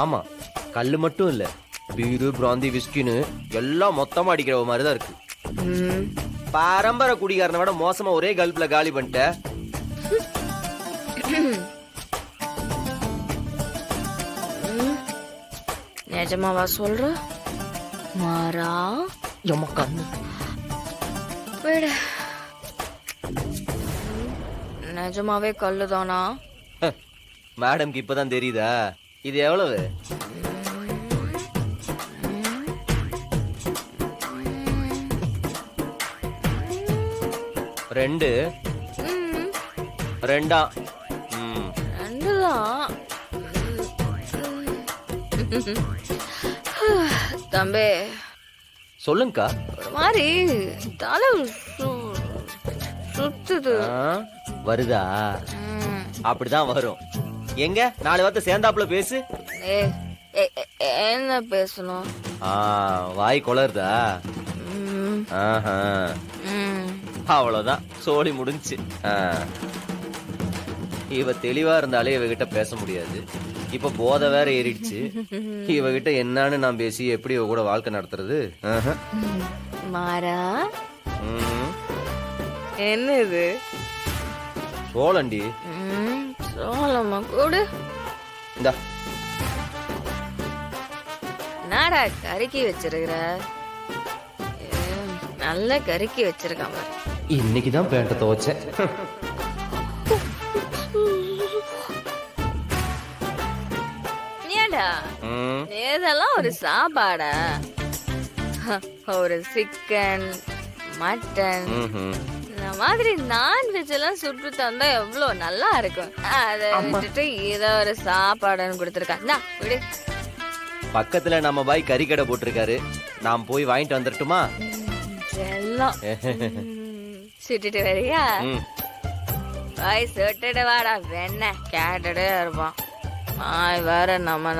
ஆமா, கல்லு மட்டும் இல்ல, பீரு பிராந்தி விஸ்கின்னு எல்லாம் மொத்தமா அடிக்கிற மாதிரி தான் இருக்கு. ம், பரம்பரை குடிகாரனை விட மோசமா ஒரே கல்ப்ல காலி பண்ணிட்ட. நிஜமாவா சொல்ற? மாறா கண்ணு விட, நிஜமாவே கல்லுதானா? மேடம்க்கு இப்பதான் தெரியுதா? இது எவ்வளவு? ரெண்டு. ம், ரெண்டா? ரெண்டுதான். தம்பி, சொல்லுங்கக்கா. ஒரு மாதிரி தலை சுத்துது. வருதா? ம். அப்படிதான் வரும். எங்க 4 வார்த்தை சேர்ந்தாப்புல பேசு. என்ன பேசணும்? வாய் கொளருதா? ம், ஆஹா, ம். அவ்வளவுதான், சோழி முடிஞ்சு. இவ தெளிவா இருந்தாலே இவகிட்ட பேச முடியாது. இப்ப போதை வேற ஏறிடுச்சு. இவகிட்ட என்னன்னு நான் பேசி எப்படி இவ கூட வாழ்க்கை நடத்துறது? மாறா, ம், என்ன இது? சோழண்டி. சோளமா கூடு. இந்தா. நாடா கருக்கி வச்சிருக்கிற? நல்ல கருக்கி வச்சிருக்கான் பாரு. இன்னைக்குதான் பேண்ட துவைச்சேன். ஏண்டா இதெல்லாம் ஒரு சாப்பாடா? ஒரு சிக்கன், மட்டன் இந்த மாதிரி நான்வெஜ் எல்லாம் சுட்டு தந்தா எவ்வளவு நல்லா இருக்கும். அதை விட்டுட்டு இத ஒரு சாப்பாடுன்னு கொடுத்துருக்காங்க. விடு. பக்கத்துல நம்ம பாய் கறி கடை போட்டிருக்காரு, நான் போய் வாங்கிட்டு வந்துட்டுமா? எல்லாம் சுட்டுட்டு வரியா? பாய் சுட்டுட்டு வாடா. வெண்ண கேட்டுட்டே இருப்பான். ஆய் வேற நம்ம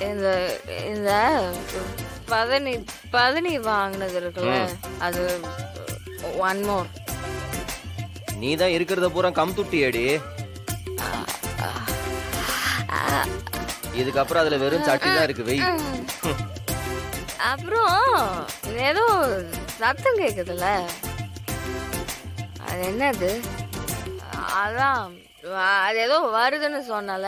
இந்த இந்த பதனி வாங்கினது இருக்குல்ல, அது ஒன் மோர். நீ தான் இருக்கிறத பூரா கம் துட்டி அடி. இதுக்கப்புறம் அதுல வெறும் சட்டி தான் இருக்கு, வெய். அப்புறம் ஏதோ சத்தம் கேக்குதுல்ல, அது என்னது? அதான் அது ஏதோ வருதுன்னு சொன்னால.